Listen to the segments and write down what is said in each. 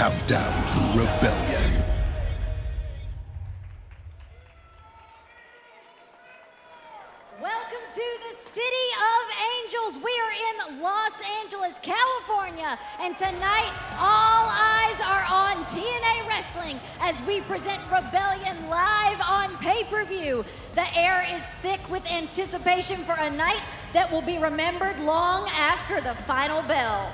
Countdown to Rebellion. Welcome to the City of Angels. We are in Los Angeles, California, and tonight all eyes are on TNA Wrestling as we present Rebellion live on pay-per-view. The air is thick with anticipation for a night that will be remembered long after the final bell.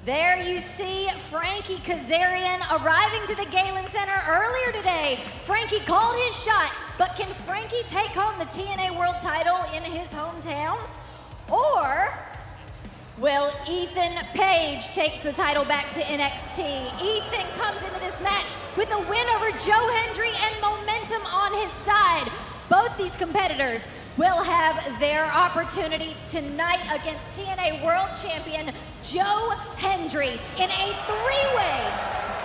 There you see Frankie Kazarian arriving to the Galen Center earlier today. Frankie called his shot, but can Frankie take home the TNA World title in his hometown? Or will Ethan Page take the title back to NXT? Ethan comes into this match with a win over Joe Hendry and momentum on his side. Both these competitors will have their opportunity tonight against TNA World Champion Joe Hendry in a three-way,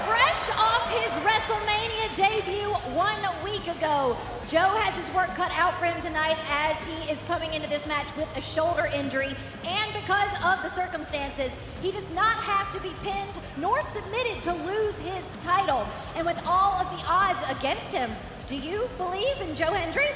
fresh off his WrestleMania debut 1 week ago. Joe has his work cut out for him tonight as he is coming into this match with a shoulder injury, and because of the circumstances, he does not have to be pinned nor submitted to lose his title. And with all of the odds against him, do you believe in Joe Hendry?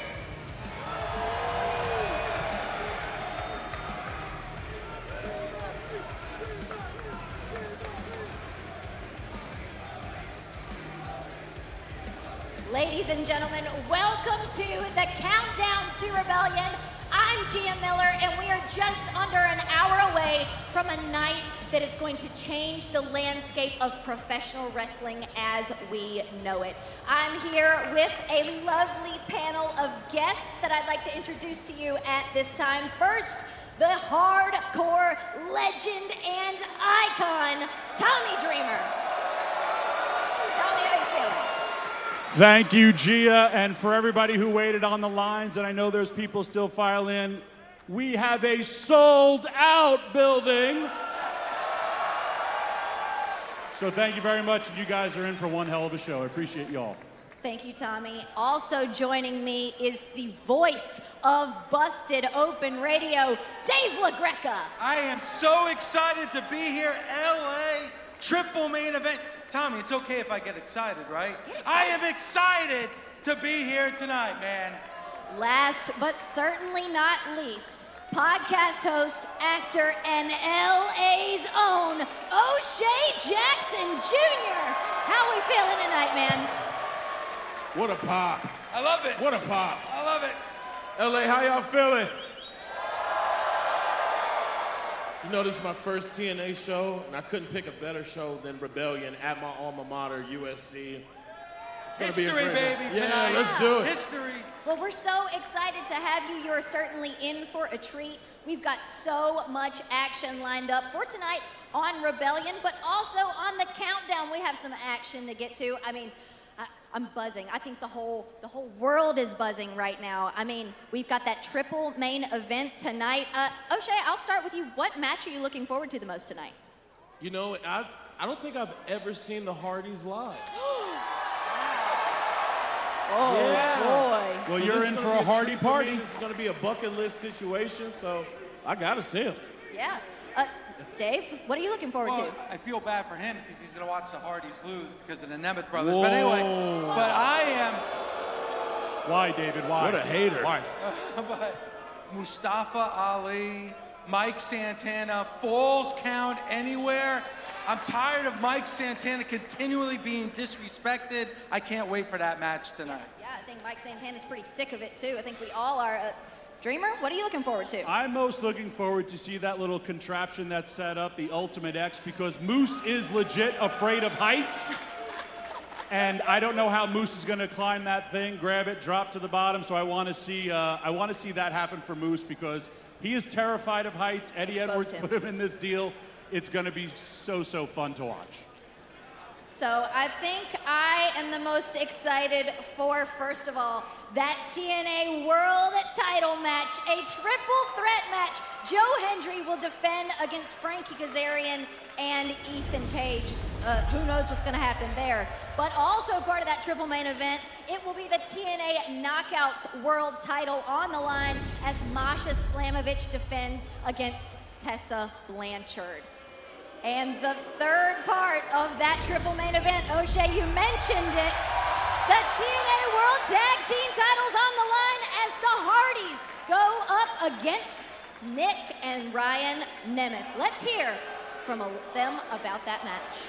Ladies and gentlemen, welcome to the Countdown to Rebellion. I'm Gia Miller, and we are just under an hour away from a night that is going to change the landscape of professional wrestling as we know it. I'm here with a lovely panel of guests that I'd like to introduce to you at this time. First, the hardcore legend and icon, Tommy Dreamer. Tommy, how you feeling? Thank you, Gia, and for everybody who waited on the lines, and I know there's people still file in, we have a sold-out building. So thank you very much, and you guys are in for one hell of a show. I appreciate y'all. Thank you, Tommy. Also joining me is the voice of Busted Open Radio, Dave LaGreca. I am so excited to be here, LA, triple main event. Tommy, it's okay if I get excited, right? I am excited to be here tonight, man. Last but certainly not least, podcast host, actor, and LA's own O'Shea Jackson Jr. How are we feeling tonight, man? What a pop. I love it. What a pop. I love it. LA, how y'all feeling? You know, this is my first TNA show, and I couldn't pick a better show than Rebellion at my alma mater, USC. History, baby, tonight. Yeah, let's do it. History. Well, we're so excited to have you. You're certainly in for a treat. We've got so much action lined up for tonight on Rebellion, but also on the countdown. We have some action to get to. I mean, I'm buzzing. I think the whole world is buzzing right now. I mean, we've got that triple main event tonight. O'Shea, I'll start with you. What match are you looking forward to the most tonight? You know, I don't think I've ever seen the Hardys live. Oh, yeah. boy. Well, So you're this in is for gonna a be hearty treat for party. me. This is going to be a bucket list situation, so I got to see him. Yeah. Dave, what are you looking forward Well, to? I feel bad for him because he's going to watch the Hardys lose because of the Nemeth brothers. But anyway, but I am... Why, David? Why? What a hater. Why? But Mustafa Ali, Mike Santana, falls count anywhere. I'm tired of Mike Santana continually being disrespected. I can't wait for that match tonight. Yeah, I think Mike Santana's pretty sick of it too. I think we all are. Dreamer, what are you looking forward to? I'm most looking forward to see that little contraption that's set up, the Ultimate X, because Moose is legit afraid of heights. And I don't know how Moose is going to climb that thing, grab it, drop to the bottom. So I want to see that happen for Moose because he is terrified of heights. Eddie Expose Edwards him. put him in this deal. It's going to be so fun to watch. So I think I am the most excited for, first of all, that TNA World title match, a triple threat match. Joe Hendry will defend against Frankie Kazarian and Ethan Page. Who knows what's going to happen there. But also part of that triple main event, it will be the TNA Knockouts World title on the line as Masha Slamovich defends against Tessa Blanchard. And the third part of that triple main event, O'Shea, you mentioned it. The TNA World Tag Team titles on the line as the Hardys go up against Nick and Ryan Nemeth. Let's hear from them about that match.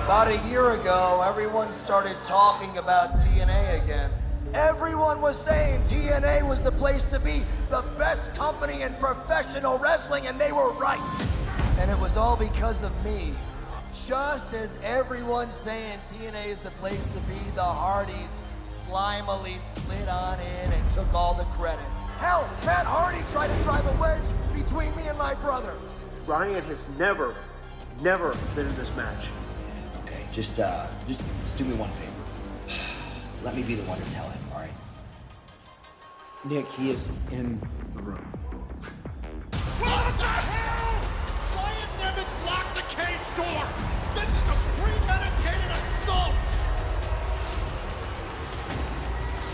About a year ago, everyone started talking about TNA again. Everyone was saying TNA was the place to be, the best company in professional wrestling, and they were right. And it was all because of me. Just as everyone's saying TNA is the place to be, the Hardys slimily slid on in and took all the credit. Hell, Matt Hardy tried to drive a wedge between me and my brother. Ryan has never been in this match. Okay, just do me one favor. Let me be the one to tell him, all right? Nick, he is in the room. What the hell? Ryan Nemeth locked the cage door! This is a premeditated assault!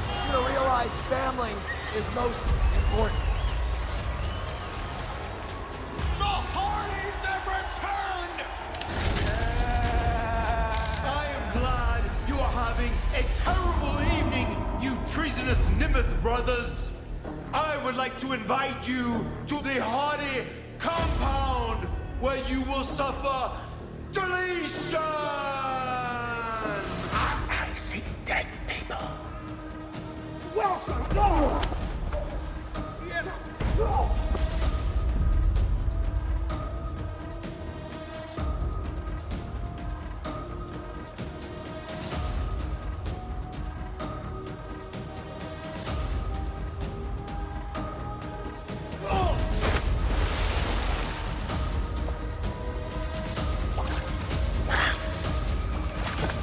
You should have realized family is most important. The Hardys have returned! I am glad you are having a terrible evening, you treasonous Nemeth brothers. I would like to invite you to the Hardy compound, where you will suffer deletion! I see dead people. Welcome!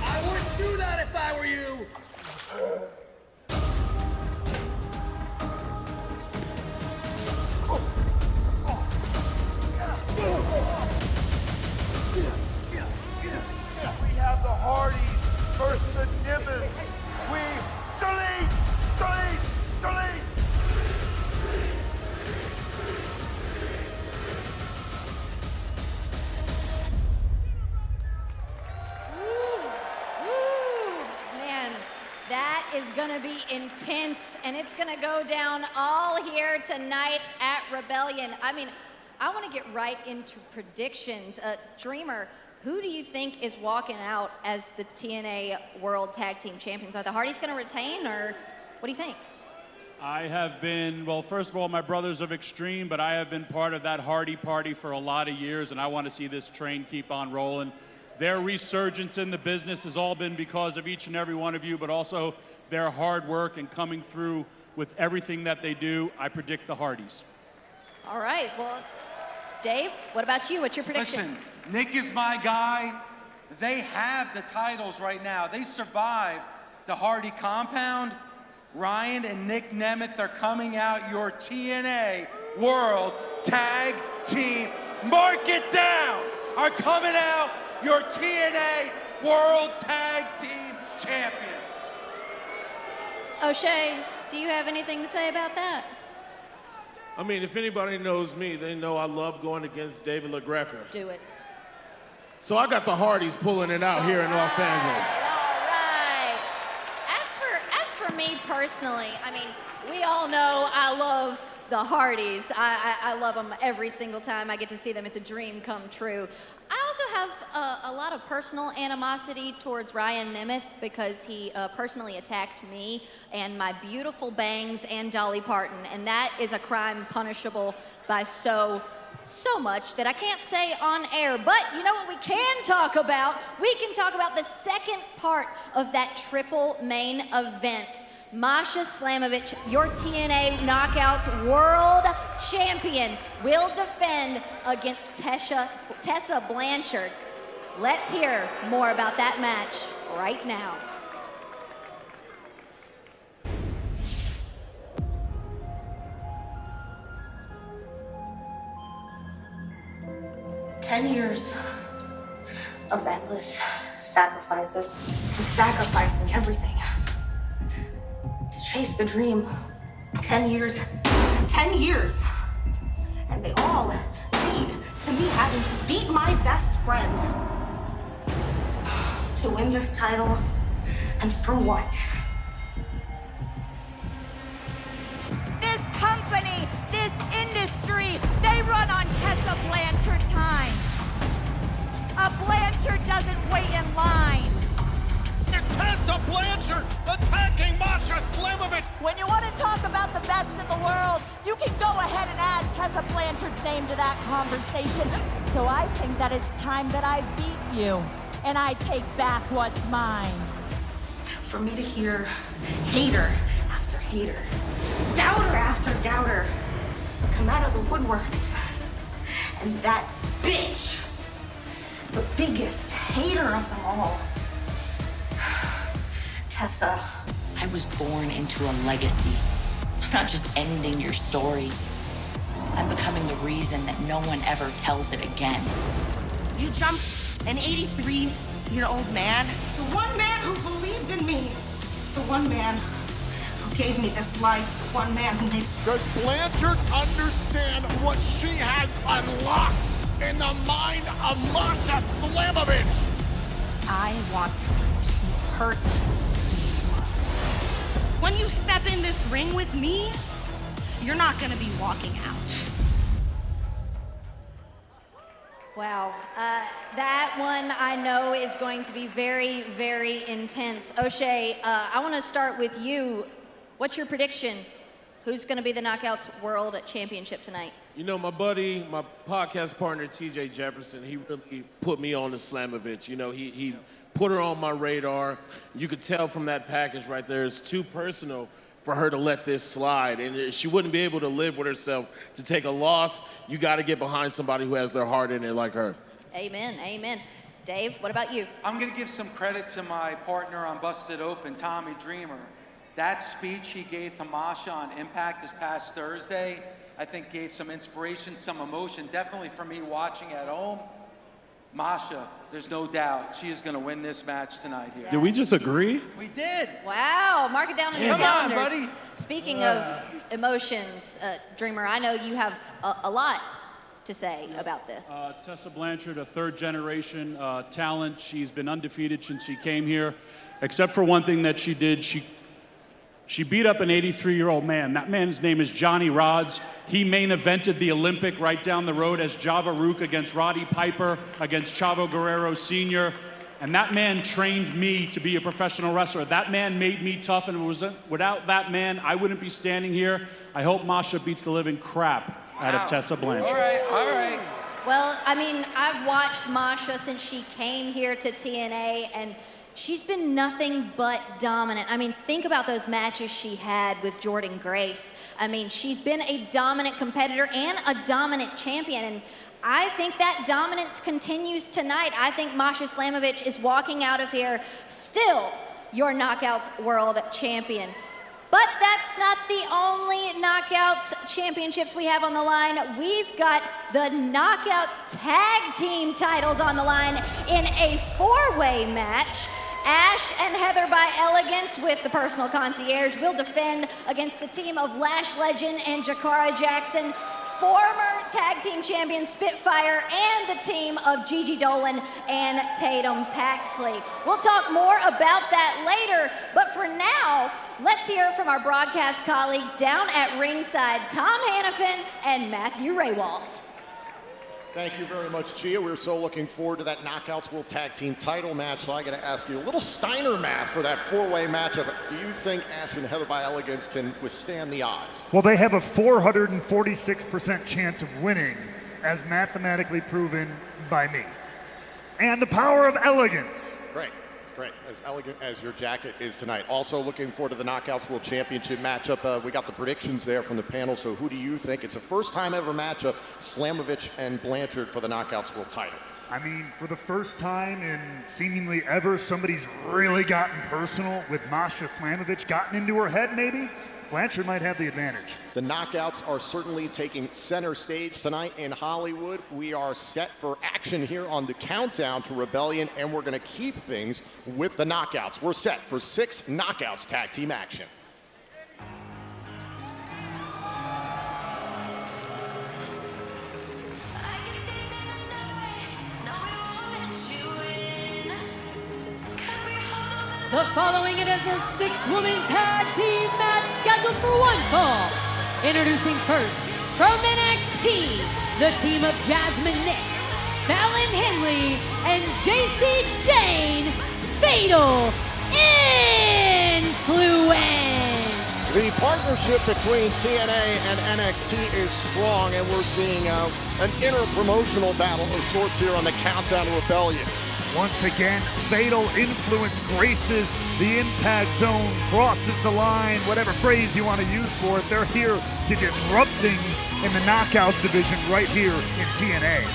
I wouldn't do that if I were you! We have the Hardys versus the Nemeths. We delete! Man, that is gonna be intense, and it's gonna go down all here tonight at Rebellion. I mean, I wanna get right into predictions. Dreamer, who do you think is walking out as the TNA World Tag Team Champions? Are the Hardys gonna retain, or what do you think? I have been, well, first of all, my brothers of Extreme, but I have been part of that Hardy party for a lot of years, and I want to see this train keep on rolling. Their resurgence in the business has all been because of each and every one of you, but also their hard work and coming through with everything that they do. I predict the Hardys. All right, well, Dave, what about you? What's your prediction? Listen, Nick is my guy. They have the titles right now. They survived the Hardy compound. Ryan and Nick Nemeth are coming out your TNA World Tag Team. Mark it down! Are coming out your TNA World Tag Team Champions. O'Shea, do you have anything to say about that? I mean, if anybody knows me, they know I love going against David LaGreca. Do it. So I got the Hardys pulling it out here in Los Angeles. All right. As for me personally, I mean, we all know I love the Hardys. I love them every single time I get to see them. It's a dream come true. I also have a lot of personal animosity towards Ryan Nemeth because he personally attacked me and my beautiful bangs and Dolly Parton, and that is a crime punishable by so much that I can't say on air. But you know what we can talk about? We can talk about the second part of that triple main event. Masha Slamovich, your TNA Knockouts World Champion, will defend against Tessa Blanchard. Let's hear more about that match right now. Ten years of endless sacrifices, and sacrificing everything to chase the dream. 10 years 10 years. And they all lead to me having to beat my best friend. To win this title, and for what? This company, this industry, they run on Tessa Blanchard time. A Blanchard doesn't wait in line. Tessa Blanchard attacking Masha Slamovich. When you want to talk about the best in the world, you can go ahead and add Tessa Blanchard's name to that conversation. So I think that it's time that I beat you, and I take back what's mine. For me to hear hater after hater, doubter after doubter come out of the woodworks, and that bitch, the biggest hater of them all, Tessa. I was born into a legacy. I'm not just ending your story. I'm becoming the reason that no one ever tells it again. You jumped an 83-year-old man, the one man who believed in me, the one man who gave me this life, the one man who made... Does Blanchard understand what she has unlocked in the mind of Masha Slamovich? I want to hurt you. When you step in this ring with me, you're not gonna be walking out. Wow, that one I know is going to be very, very intense. O'Shea, I want to start with you. What's your prediction? Who's going to be the Knockouts World Championship tonight? You know, my buddy, my podcast partner, TJ Jefferson, he really put me on to Slamovich. You know, he put her on my radar. You could tell from that package right there, it's too personal for her to let this slide. And she wouldn't be able to live with herself to take a loss. You got to get behind somebody who has their heart in it like her. Amen, amen. Dave, what about you? I'm going to give some credit to my partner on Busted Open, Tommy Dreamer. That speech he gave to Masha on Impact this past Thursday, I think gave some inspiration, some emotion, definitely for me watching at home. Masha, there's no doubt, she is going to win this match tonight here. Did we just agree? We did. Wow, mark it down in your Come on, calendars. buddy. Speaking of emotions, Dreamer, I know you have a lot to say about this. Tessa Blanchard, a third-generation talent. She's been undefeated since she came here, except for one thing that she did. She beat up an 83-year-old man. That man's name is Johnny Rods. He main evented the Olympic right down the road as Java Rook against Roddy Piper, against Chavo Guerrero Sr. And that man trained me to be a professional wrestler. That man made me tough, and without that man, I wouldn't be standing here. I hope Masha beats the living crap out of Tessa Blanchard. All right, all right. Well, I mean, I've watched Masha since she came here to TNA, and she's been nothing but dominant. I mean, think about those matches she had with Jordan Grace. I mean, she's been a dominant competitor and a dominant champion, and I think that dominance continues tonight. I think Masha Slamovich is walking out of here still your Knockouts World Champion. But that's not the only Knockouts championships we have on the line. We've got the Knockouts Tag Team titles on the line in a four-way match. Ash and Heather by Elegance with the personal concierge will defend against the team of Lash Legend and Jakara Jackson, former tag team champion Spitfire, and the team of Gigi Dolan and Tatum Paxley. We'll talk more about that later, but for now, let's hear from our broadcast colleagues down at ringside, Tom Hannafin and Matthew Raywalt. Thank you very much, Gia. We're so looking forward to that Knockouts World Tag Team title match. So I got to ask you a little Steiner math for that four-way matchup. Do you think Ash and Heather by Elegance can withstand the odds? Well, they have a 446% chance of winning, as mathematically proven by me. And the power of elegance. Great. As elegant as your jacket is tonight. Also looking forward to the Knockouts World Championship matchup. We got the predictions there from the panel, so who do you think? It's a first-time ever matchup, Slamovich and Blanchard for the Knockouts World title. I mean, for the first time in seemingly ever, somebody's really gotten personal with Masha Slamovich, gotten into her head maybe. Blanchard might have the advantage. The Knockouts are certainly taking center stage tonight in Hollywood. We are set for action here on the countdown to Rebellion, and we're going to keep things with the Knockouts. We're set for 6 Knockouts tag team action. The following it is a 6-woman tag team match scheduled for one fall. Introducing first, from NXT, the team of Jasmine Nix, Fallon Henley, and JC Jane, Fatal Influence. The partnership between TNA and NXT is strong, and we're seeing an inter-promotional battle of sorts here on the Countdown to Rebellion. Once again, Fatal Influence graces the impact zone, crosses the line, whatever phrase you want to use for it. They're here to disrupt things in the Knockouts division right here in TNA.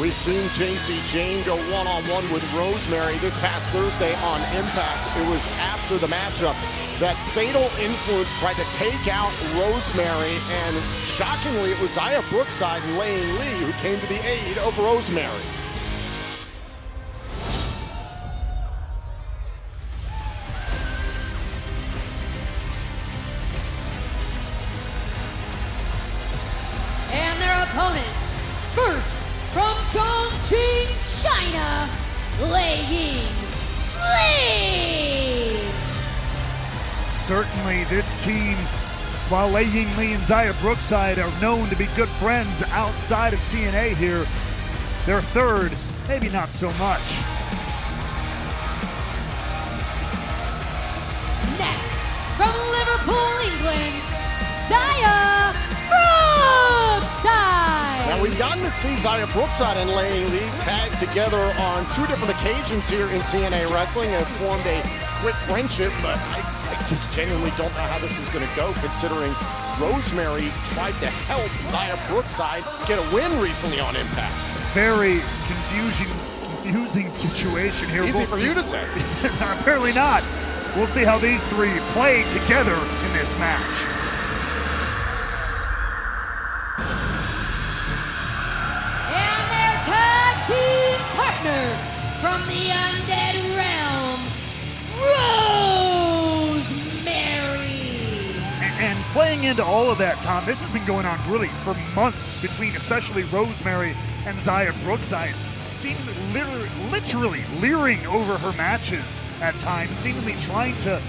We've seen JC Jane go one-on-one with Rosemary this past Thursday on Impact. It was after the matchup that Fatal Influence tried to take out Rosemary, and shockingly, it was Zaya Brookside and Lei Ying Lee who came to the aid of Rosemary. And their opponents, first from Chongqing, China, Lei Ying Lee. Certainly this team, while Lei Ying Lee and Zaya Brookside are known to be good friends outside of TNA here, their third, maybe not so much. Next, from Liverpool, England, Zaya Brookside. Now we've gotten to see Zaya Brookside and Lei Ying Lee tag together on 2 different occasions here in TNA Wrestling and formed a quick friendship, but I just genuinely don't know how this is going to go, considering Rosemary tried to help Zaya Brookside get a win recently on Impact. Very confusing situation here. Easy for you to say. Apparently not. We'll see how these three play together in this match. And their tag team partner from the Undead Realm, Rosemary. And playing into all of that, Tom, this has been going on really for months between especially Rosemary and Zaya Brookside, literally leering over her matches at times, seemingly trying to,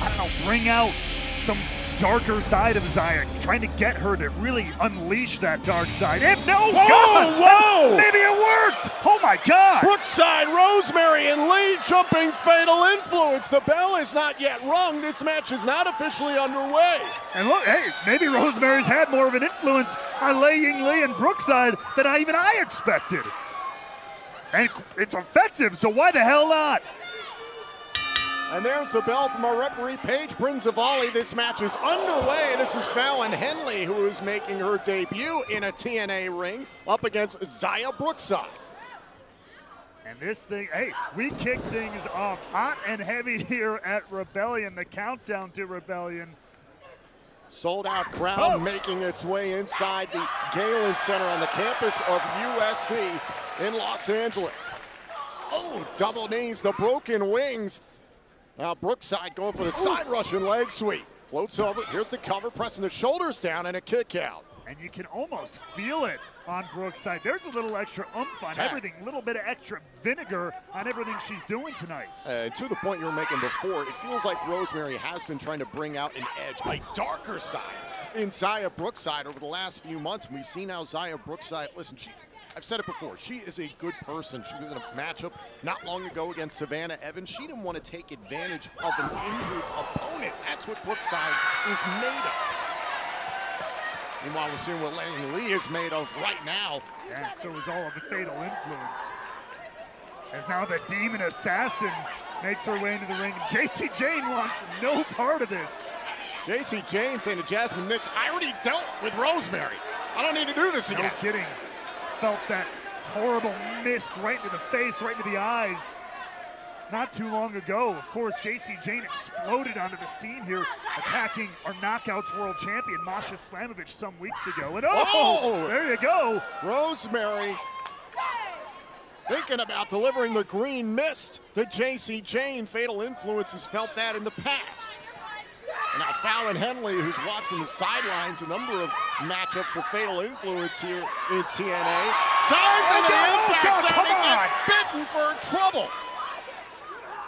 I don't know, bring out some darker side of Zaya, trying to get her to really unleash that dark side. And no, whoa! Maybe it worked! Oh my God! Brookside, Rosemary, and Lee jumping Fatal Influence. The bell is not yet rung. This match is not officially underway. And look, hey, maybe Rosemary's had more of an influence on Lei Ying Lee and Brookside than even I expected. And it's effective, so why the hell not? And there's the bell from our referee, Paige Prinzavali. This match is underway. This is Fallon Henley, who is making her debut in a TNA ring up against Zaya Brookside. And this thing, hey, we kick things off hot and heavy here at Rebellion, the Countdown to Rebellion. Sold out crowd making its way inside the Galen Center on the campus of USC in Los Angeles. Oh, double knees, the broken wings. Now Brookside going for the side Russian leg sweep. Floats over, here's the cover, pressing the shoulders down and a kick out. And you can almost feel it on Brookside. There's a little extra oomph on everything, a little bit of extra vinegar on everything she's doing tonight. To the point you were making before, it feels like Rosemary has been trying to bring out an edge, a darker side in Zaya Brookside over the last few months. And we've seen how Zaya Brookside, listen, I've said it before, she is a good person. She was in a matchup not long ago against Savannah Evans. She didn't want to take advantage of an injured opponent. That's what Brookside is made of. Meanwhile, we're seeing what Lei Ying Lee is made of right now. Yeah, so is all of the Fatal Influence. As now the Demon Assassin makes her way into the ring. JC Jane wants no part of this. JC Jane saying to Jasmine Nix, I already dealt with Rosemary. I don't need to do this again. No kidding. Felt that horrible mist right into the face, right into the eyes. Not too long ago, of course, JC Jane exploded onto the scene here, attacking our Knockouts World Champion, Masha Slamovich, some weeks ago. And there you go. Rosemary thinking about delivering the green mist to JC Jane. Fatal Influence has felt that in the past. And now Fallon Henley, who's watched from the sidelines a number of matchups for Fatal Influence here in TNA. Time for the impact zone and gets bitten for trouble.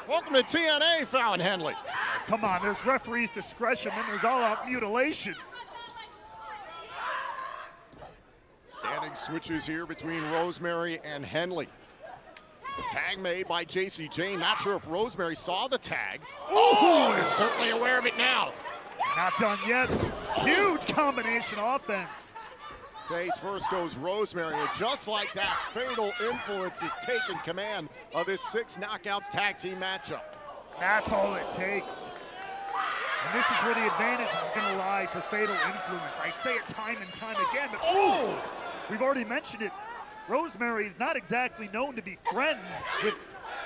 Welcome to TNA, Fallon Henley. Oh, come on, there's referee's discretion, then there's all-out mutilation. Standing switches here between Rosemary and Henley. Tag made by JC Jane. Not sure if Rosemary saw the tag. Oh, is certainly aware of it now. Not done yet. Huge combination offense. Face first goes Rosemary, and just like that, Fatal Influence is taking command of this 6 knockouts tag team matchup. That's all it takes. And this is where the advantage is going to lie for Fatal Influence. I say it time and time again, but we've already mentioned it. Rosemary is not exactly known to be friends with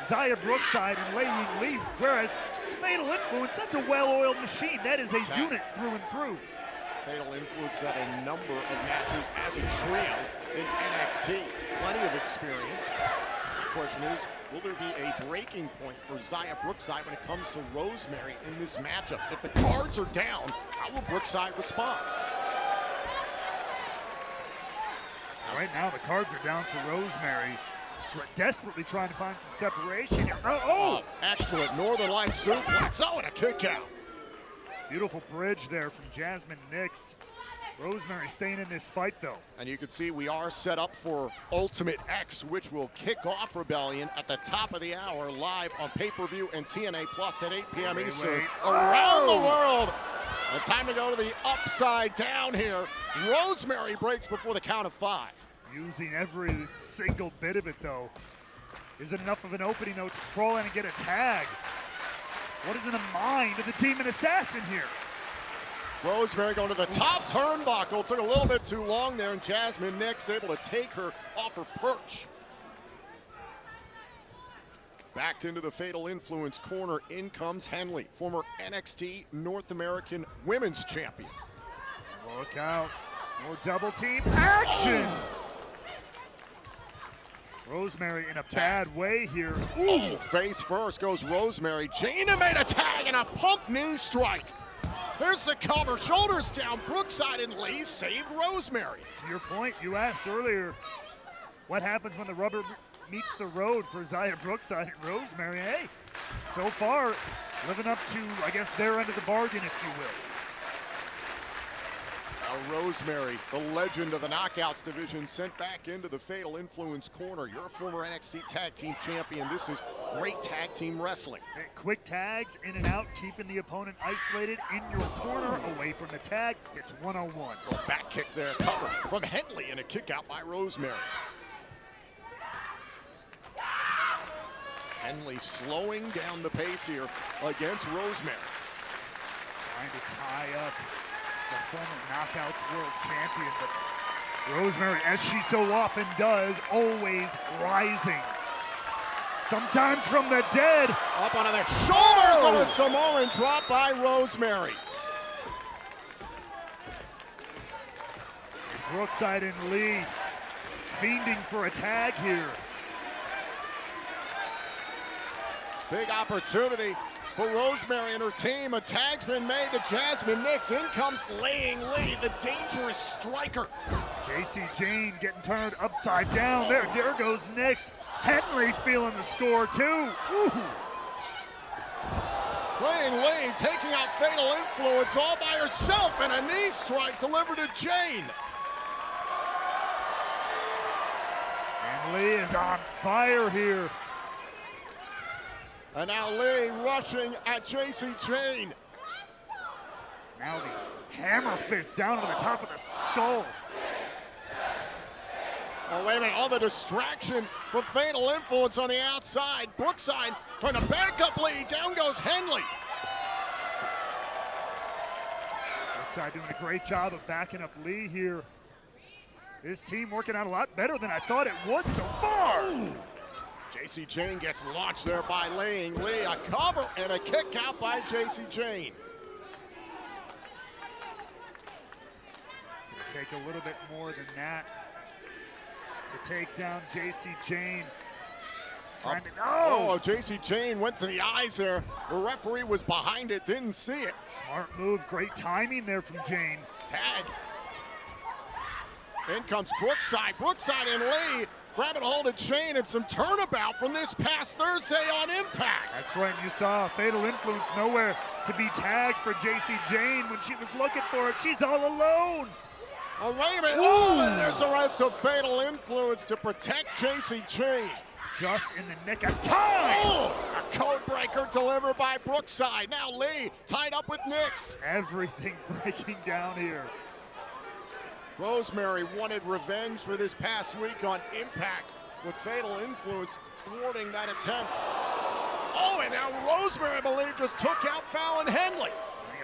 Zaya Brookside and Lei Ying Li, whereas Fatal Influence, that's a well-oiled machine. That is a unit through and through. Fatal Influence had a number of matches as a trio in NXT. Plenty of experience. The question is, will there be a breaking point for Zaya Brookside when it comes to Rosemary in this matchup? If the cards are down, how will Brookside respond? Right now, the cards are down for Rosemary. She's desperately trying to find some separation here. Excellent Northern Light suplex. Oh, and a kick out. Beautiful bridge there from Jasmine Nix. Rosemary staying in this fight, though. And you can see we are set up for Ultimate X, which will kick off Rebellion at the top of the hour, live on pay-per-view and TNA Plus at 8 p.m. Eastern around the world. And time to go to the upside down here. Rosemary breaks before the count of 5. Using every single bit of it, though. Is it enough of an opening, though, to crawl in and get a tag? What is in the mind of the Demon Assassin here? Rosemary going to the top turnbuckle. Took a little bit too long there, and Jasmine Nix able to take her off her perch. Backed into the Fatal Influence corner, in comes Henley, former NXT North American Women's Champion. Look out, more double team action! Rosemary in a bad way here. Ooh, face first goes Rosemary. Jaina made a tag and a pump knee strike. There's the cover, shoulders down. Brookside and Lee saved Rosemary. To your point, you asked earlier, what happens when the rubber meets the road for Zaya Brookside and Rosemary? Hey, so far, living up to, I guess, their end of the bargain, if you will. Now Rosemary, the legend of the Knockouts division, sent back into the Fatal Influence corner. You're a former NXT Tag Team Champion. This is great tag team wrestling. Quick tags, in and out, keeping the opponent isolated in your corner, away from the tag. It's 101. Well, back kick there, cover from Henley, and a kick out by Rosemary. Henley slowing down the pace here against Rosemary. Trying to tie up the former Knockouts World Champion, but Rosemary, as she so often does, always rising. Sometimes from the dead. Up onto their shoulders on a Samoan drop by Rosemary. Brookside and Lee fiending for a tag here. Big opportunity for Rosemary and her team. A tag's been made to Jasmine Nix. In comes Lee, the dangerous striker. JC Jane getting turned upside down. There goes Nix. Henley feeling the score too. Ooh. Lee taking out Fatal Influence all by herself, and a knee strike delivered to Jane. And Lee is on fire here. And now Lee rushing at JC Jane. Now the hammer fist down to the top of the skull. Oh, wait a minute. Oh, the distraction from Fatal Influence on the outside. Brookside trying to back up Lee. Down goes Henley. Brookside doing a great job of backing up Lee here. This team working out a lot better than I thought it would so far. Ooh. JC Jane gets launched there by Lee. A cover and a kick out by JC Jane. Gonna take a little bit more than that to take down JC Jane. Oh, JC Jane went to the eyes there. The referee was behind it, didn't see it. Smart move, great timing there from Jane. Tag. In comes Brookside. Brookside and Lee Grab and hold of chain and some turnabout from this past Thursday on Impact. That's right, you saw Fatal Influence nowhere to be tagged for JC Jane when she was looking for it. She's all alone. Oh, wait a minute. Oh, and there's the rest of Fatal Influence to protect JC Jane. Just in the nick of time. Oh, a code breaker delivered by Brookside. Now Lee tied up with Nix. Everything breaking down here. Rosemary wanted revenge for this past week on Impact with Fatal Influence thwarting that attempt. Oh, and now Rosemary, I believe, just took out Fallon Henley.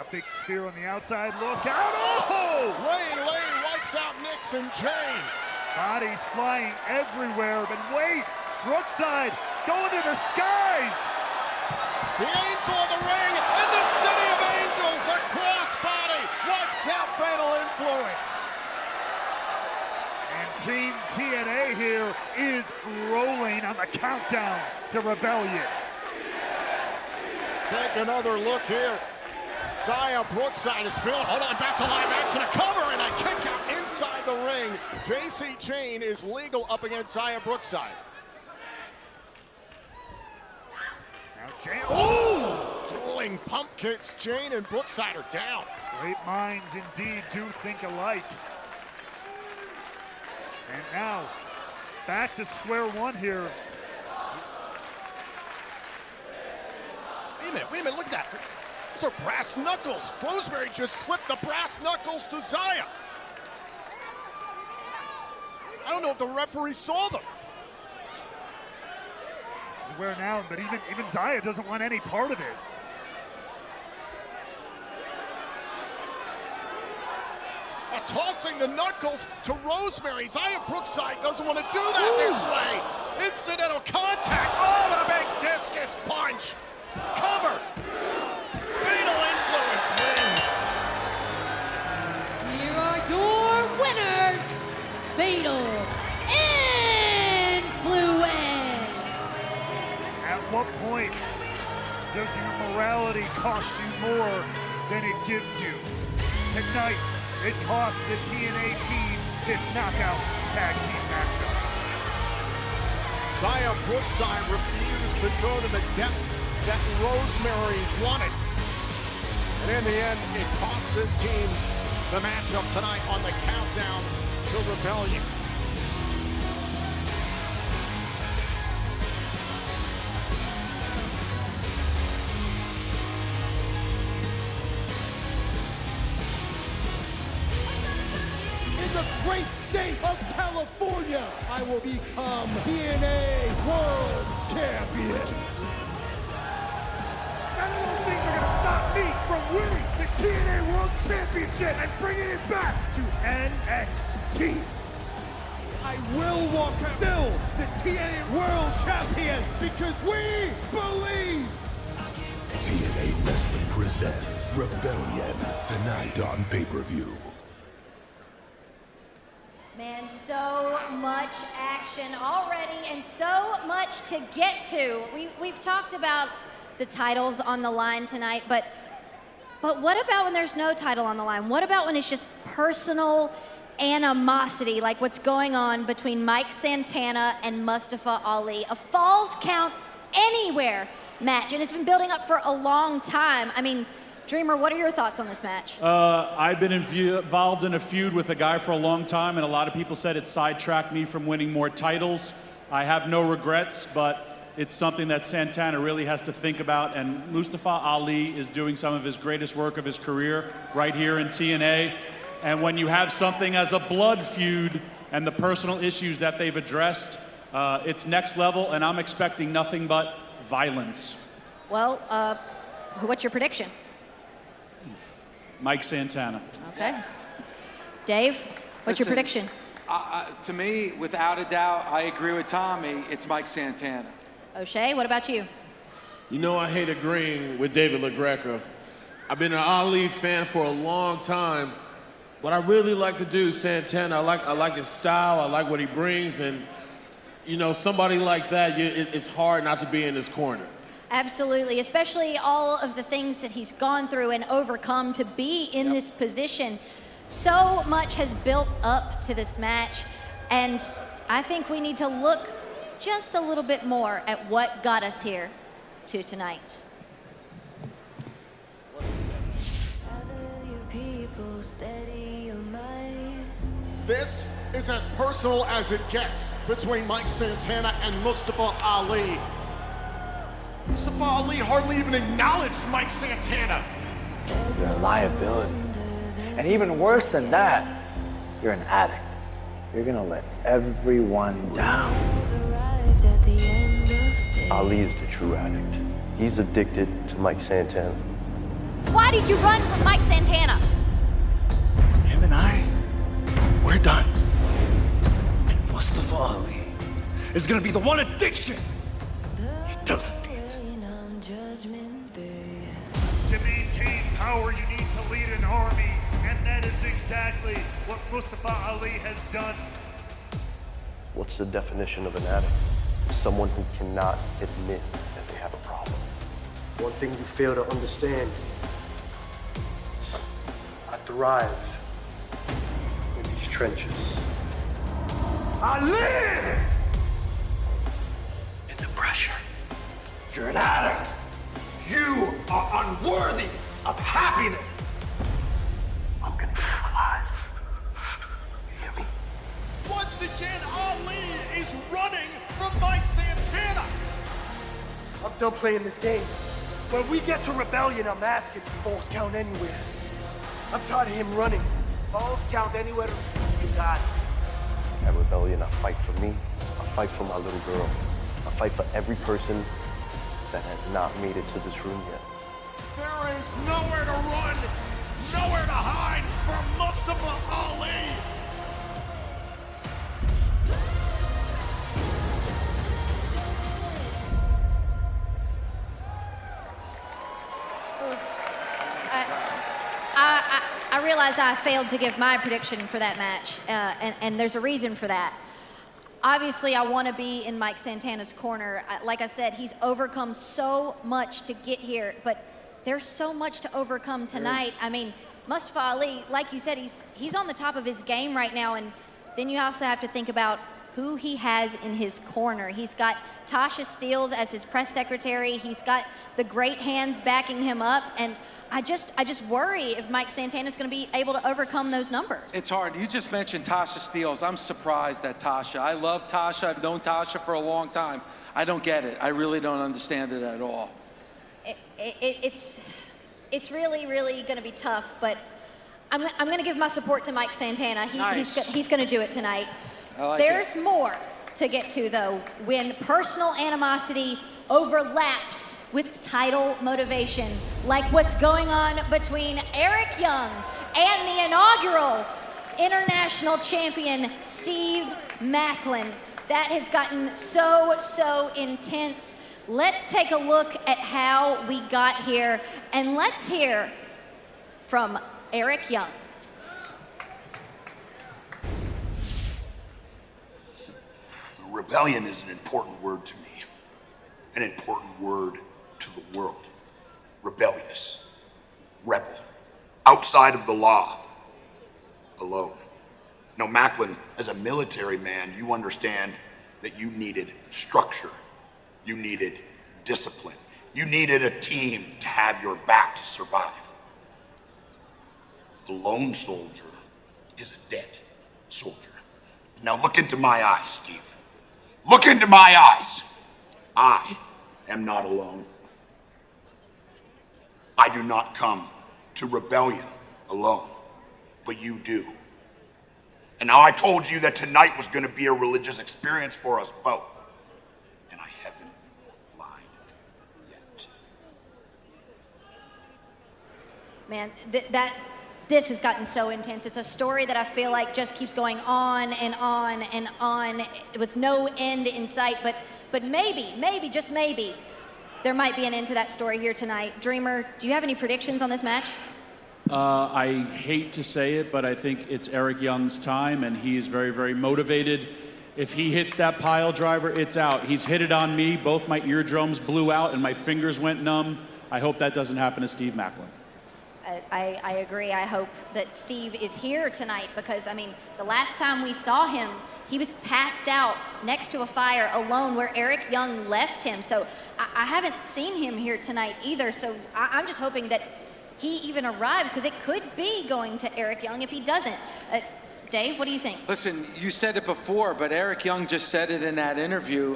A big spear on the outside, look out, oh! Lane wipes out Nix and Jane. Bodies flying everywhere, but wait, Brookside going to the skies. The Angel of the Ring and the City of Angels, a crossbody, wipes out Fatal Influence. And Team TNA here is rolling on the countdown to Rebellion. Take another look here. Zaya Brookside is feeling, hold on, back to live action, a cover and a kick out inside the ring. JC Jane is legal up against Zaya Brookside. Now Jane, oh! Dueling pump kicks, Jane and Brookside are down. Great minds indeed do think alike. And now, back to square one here. Wait a minute, look at that. Those are brass knuckles. Rosemary just slipped the brass knuckles to Zaya. I don't know if the referee saw them. This is where now, but even Zaya doesn't want any part of this. Tossing the knuckles to Rosemary. Zaya Brookside doesn't want to do that this way. Incidental contact. Oh, and a big discus punch. Cover. Fatal Influence wins. Here are your winners, Fatal Influence. At what point does your morality cost you more than it gives you? Tonight, it cost the TNA team this knockout tag team matchup. Zaya Brookside refused to go to the depths that Rosemary wanted. And in the end, it cost this team the matchup tonight on the countdown to Rebellion. In the great state of California, I will become TNA World Champion. None of those things are going to stop me from winning the TNA World Championship and bringing it back to NXT. I will walk out still the TNA World Champion because we believe. TNA Wrestling presents Rebellion tonight on pay-per-view. Man, so much action already and so much to get to. We've talked about the titles on the line tonight, but what about when there's no title on the line? What about when it's just personal animosity, like what's going on between Mike Santana and Mustafa Ali? A Falls Count Anywhere match, and it's been building up for a long time. I mean, Dreamer, what are your thoughts on this match? I've been involved in a feud with a guy for a long time, and a lot of people said it sidetracked me from winning more titles. I have no regrets, but it's something that Santana really has to think about, and Mustafa Ali is doing some of his greatest work of his career right here in TNA. And when you have something as a blood feud and the personal issues that they've addressed, it's next level, and I'm expecting nothing but violence. Well, what's your prediction? Mike Santana. Okay. Dave, what's your prediction? To me, without a doubt, I agree with Tommy. It's Mike Santana. O'Shea, what about you? You know, I hate agreeing with David LaGreca. I've been an Ali fan for a long time, but I really like the dude Santana. I like his style. I like what he brings, and you know, somebody like that, it's hard not to be in his corner. Absolutely, especially all of the things that he's gone through and overcome to be in this position. So much has built up to this match, and I think we need to look just a little bit more at what got us here to tonight. This is as personal as it gets between Mike Santana and Mustafa Ali. Mustafa Ali hardly even acknowledged Mike Santana. You're a liability. And even worse than that, you're an addict. You're gonna let everyone down. Ali is the true addict. He's addicted to Mike Santana. Why did you run from Mike Santana? Him and I, we're done. And Mustafa Ali is gonna be the one addiction he doesn't need. To maintain power, you need to lead an army, and that is exactly what Mustafa Ali has done. What's the definition of an addict? Someone who cannot admit that they have a problem. One thing you fail to understand, I thrive in these trenches. I live in the pressure. You're an addict. You are unworthy of happiness. I'm gonna keep you alive. You hear me? Once again, Ali is running from Mike Santana. I'm done playing this game. When we get to Rebellion, I'm asking for Falls Count Anywhere. I'm tired of him running. Falls Count Anywhere, you got it. At Rebellion, I fight for me, I fight for my little girl, I fight for every person that has not made it to this room yet. There is nowhere to run, nowhere to hide from Mustafa Ali. I realize I failed to give my prediction for that match, and there's a reason for that. Obviously, I want to be in Mike Santana's corner. Like I said, he's overcome so much to get here, but there's so much to overcome tonight. I mean, Mustafa Ali, like you said, he's on the top of his game right now, and then you also have to think about who he has in his corner. He's got Tasha Steelz as his press secretary. He's got the great hands backing him up, and I just worry if Mike Santana's going to be able to overcome those numbers. It's hard. You just mentioned Tasha Steelz. I'm surprised at Tasha. I love Tasha. I've known Tasha for a long time. I don't get it. I really don't understand it at all. It's really, really going to be tough, but I'm going to give my support to Mike Santana. He's going to do it tonight. There's more to get to, though, when personal animosity overlaps with title motivation, like what's going on between Eric Young and the inaugural international champion, Steve Maclin. That has gotten so intense. Let's take a look at how we got here, and let's hear from Eric Young. Rebellion is an important word to me, an important word to the world. Rebellious, rebel, outside of the law, alone. Now, Maclin, as a military man, you understand that you needed structure, you needed discipline, you needed a team to have your back to survive. The lone soldier is a dead soldier. Now look into my eyes, Steve. Look into my eyes. I am not alone. I do not come to Rebellion alone, but you do. And now I told you that tonight was going to be a religious experience for us both, and I haven't lied yet. Man, this has gotten so intense. It's a story that I feel like just keeps going on and on and on with no end in sight. But maybe, just maybe, there might be an end to that story here tonight. Dreamer, do you have any predictions on this match? I hate to say it, but I think it's Eric Young's time, and he is very, very motivated. If he hits that pile driver, it's out. He's hit it on me. Both my eardrums blew out and my fingers went numb. I hope that doesn't happen to Steve Maclin. I agree. I hope that Steve is here tonight because, I mean, the last time we saw him, he was passed out next to a fire alone where Eric Young left him. So I haven't seen him here tonight either. So I'm just hoping that he even arrives, because it could be going to Eric Young if he doesn't. Dave, what do you think? Listen, you said it before, but Eric Young just said it in that interview.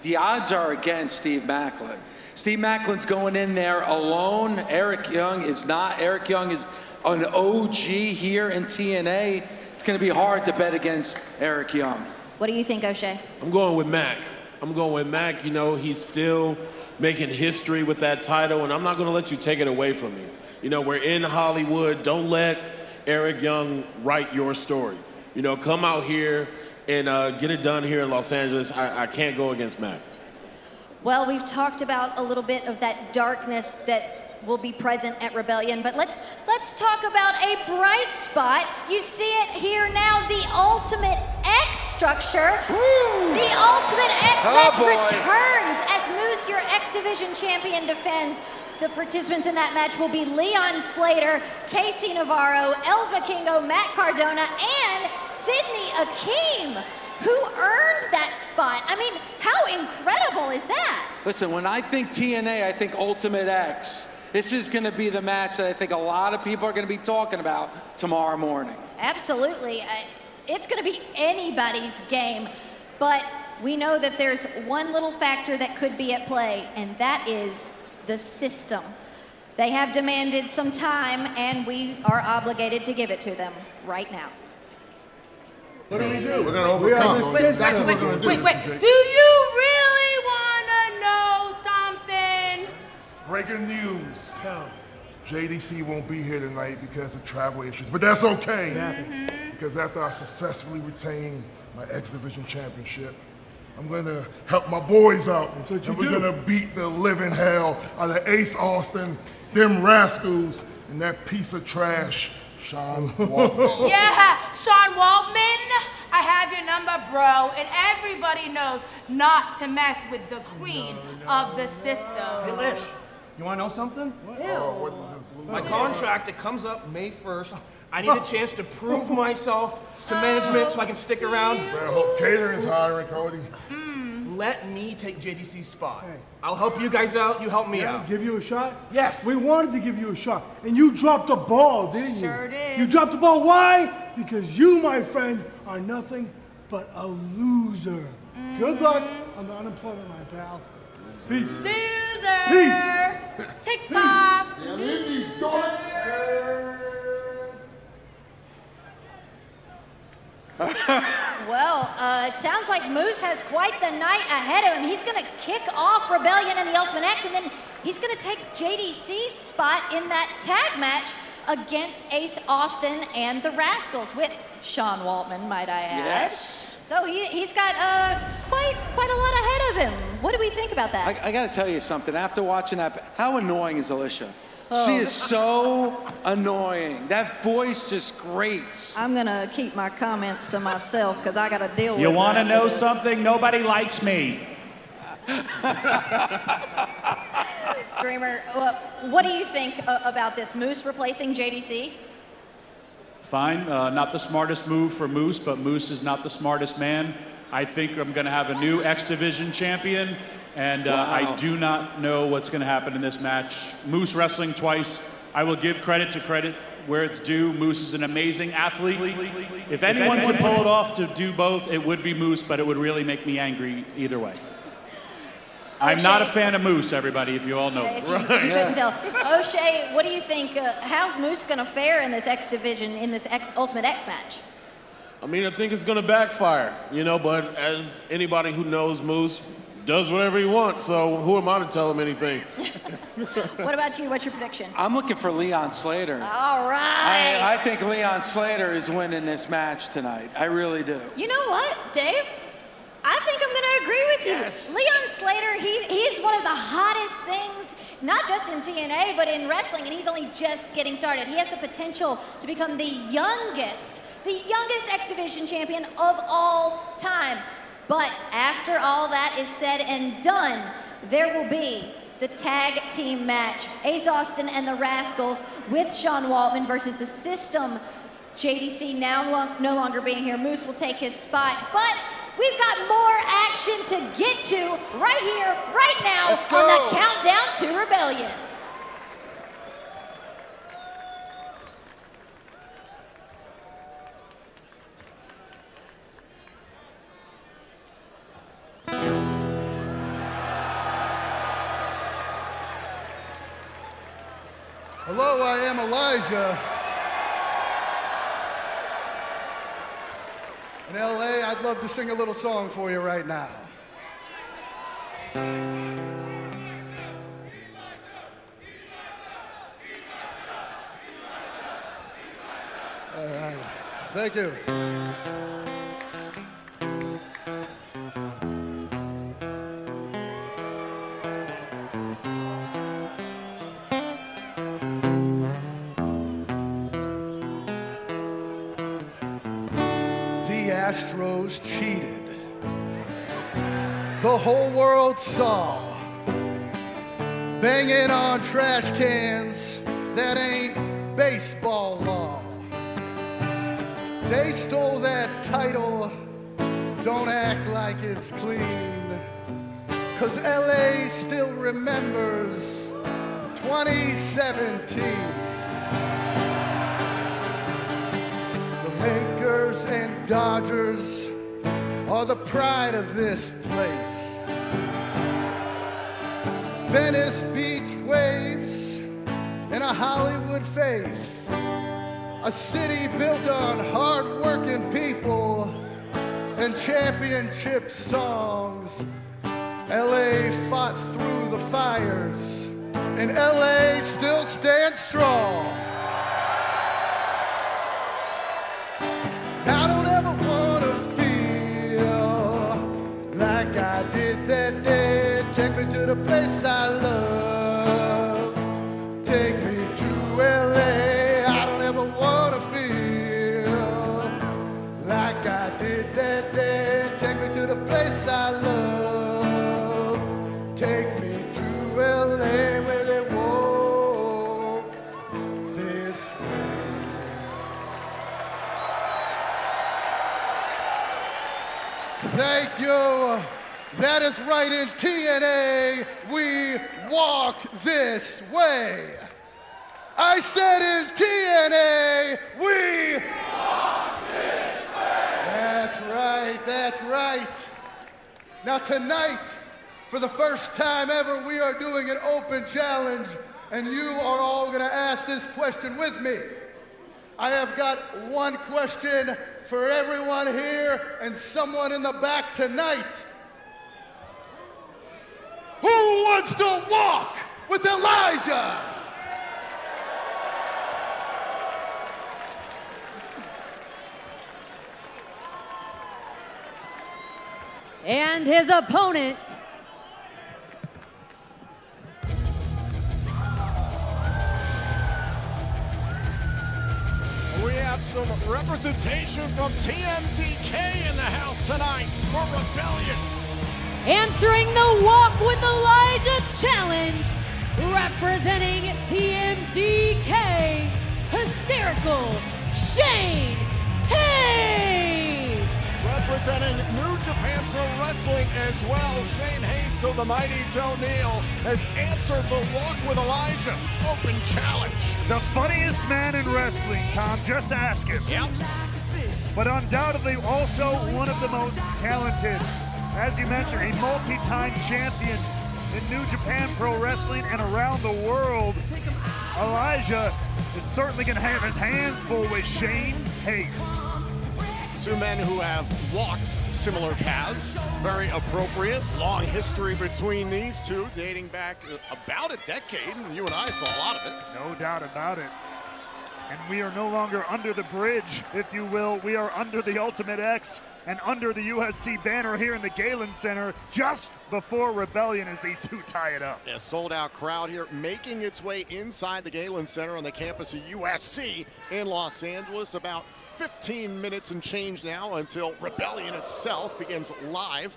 The odds are against Steve Maclin. Steve Maclin's going in there alone. Eric Young is not. Eric Young is an OG here in TNA. It's going to be hard to bet against Eric Young. What do you think, O'Shea? I'm going with Mac. I'm going with Mac. You know, he's still making history with that title, and I'm not going to let you take it away from me. You know, we're in Hollywood. Don't let Eric Young write your story. You know, come out here and get it done here in Los Angeles. I can't go against Mac. Well, we've talked about a little bit of that darkness that will be present at Rebellion, but let's talk about a bright spot. You see it here now, the Ultimate X structure. Woo! The Ultimate X match returns as Moose, your X Division champion, defends. The participants in that match will be Leon Slater, Casey Navarro, El Vikingo, Matt Cardona, and Sydney Akeem, who earned that spot. I mean, how incredible is that? Listen, when I think TNA, I think Ultimate X. This is going to be the match that I think a lot of people are going to be talking about tomorrow morning. Absolutely. It's going to be anybody's game, but we know that there's one little factor that could be at play, and that is the system. They have demanded some time, and we are obligated to give it to them right now. What do we do? We're going to overcome. Wait. Do you really want to know something? Breaking news. JDC won't be here tonight because of travel issues, but that's okay. Because after I successfully retain my X Division championship, I'm going to help my boys out, and we're going to beat the living hell out of Ace Austin, them rascals, and that piece of trash, Sean Waltman. Yeah, Sean Waltman, I have your number, bro, and everybody knows not to mess with the queen of the system. Hey, Lish, you want to know something? What is this? My contract, it comes up May 1st. I need a chance to prove myself to management so I can stick around. I hope catering's hiring, Cody. Let me take JDC's spot. I'll help you guys out, you help me out. Give you a shot? Yes. We wanted to give you a shot, and you dropped the ball, didn't you? Sure did. You dropped the ball. Why? Because you, my friend, are nothing but a loser. Good luck on the unemployment, my pal. Peace. Loser. Peace. TikTok. Well, it sounds like Moose has quite the night ahead of him. He's going to kick off Rebellion and the Ultimate X, and then he's going to take JDC's spot in that tag match against Ace Austin and the Rascals, with Sean Waltman, might I add. Yes. So he's got quite a lot ahead of him. What do we think about that? I got to tell you something. After watching that, how annoying is Alicia? She is so annoying. That voice just grates. I'm gonna keep my comments to myself because I gotta deal with it. You want to know something? Nobody likes me. Dreamer, what do you think about this? Moose replacing JDC? Fine, not the smartest move for Moose, but Moose is not the smartest man. I think I'm going to have a new X Division champion, and I do not know what's going to happen in this match. Moose wrestling twice. I will give credit to credit where it's due. Moose is an amazing athlete. If anyone could pull it off to do both, it would be Moose, but it would really make me angry either way. I'm not a fan of Moose, everybody, if you all know. If you couldn't tell. O'Shea, what do you think? How's Moose going to fare in this X Division, in this Ultimate X match? I mean, I think it's going to backfire, you know, but as anybody who knows Moose does whatever he wants, so who am I to tell him anything? What about you? What's your prediction? I'm looking for Leon Slater. All right. I think Leon Slater is winning this match tonight. I really do. You know what, Dave? I think I'm going to agree with you. Yes. Leon Slater, he's one of the hottest things, not just in TNA, but in wrestling, and he's only just getting started. He has the potential to become the youngest X Division champion of all time. But after all that is said and done, there will be the tag team match. Ace Austin and the Rascals with Sean Waltman versus the System JDC now no longer being here, Moose will take his spot. But we've got more action to get to right here, right now, Let's go. on the Countdown to Rebellion. Hello, I am Elijah. In LA, I'd love to sing a little song for you right now. All right, thank you. The Astros cheated. The whole world saw. Banging on trash cans, that ain't baseball law. They stole that title, don't act like it's clean. 'Cause LA still remembers 2017. The Lakers and Dodgers are the pride of this place. Venice Beach waves in a Hollywood face. A city built on hard-working people and championship songs. LA fought through the fires, and LA still stands strong. I don't ever wanna feel like I did that day. Take me to the place I love. Take me to LA. I don't ever wanna feel like I did that day. Take me to the place I love. Take me to LA where they walk this way. Thank you. That is right, in TNA, we walk this way. I said in TNA, we walk this way. That's right, that's right. Now tonight, for the first time ever, we are doing an open challenge, and you are all gonna ask this question with me. I have got one question for everyone here and someone in the back tonight. Who wants to walk with Elijah? And his opponent, We have some representation from TMDK in the house tonight for Rebellion. answering the Walk with Elijah Challenge, representing TMDK, Hysterical Shane Hayes. Representing New Japan Pro Wrestling as well, Shane Hayes to the mighty O'Neil has answered the Walk with Elijah open challenge. The funniest man in wrestling, Tom, just ask him. Yep. But undoubtedly also one of the most talented. As you mentioned, a multi-time champion in New Japan Pro Wrestling and around the world. Elijah is certainly going to have his hands full with Shane Hayes. Two men who have walked similar paths, very appropriate. Long history between these two, dating back about a decade, and you and I saw a lot of it. No doubt about it. And we are no longer under the bridge, if you will. We are under the Ultimate X and under the USC banner here in the Galen Center just before Rebellion as these two tie it up. A sold-out crowd here making its way inside the Galen Center on the campus of USC in Los Angeles. About 15 minutes and change now until Rebellion itself begins live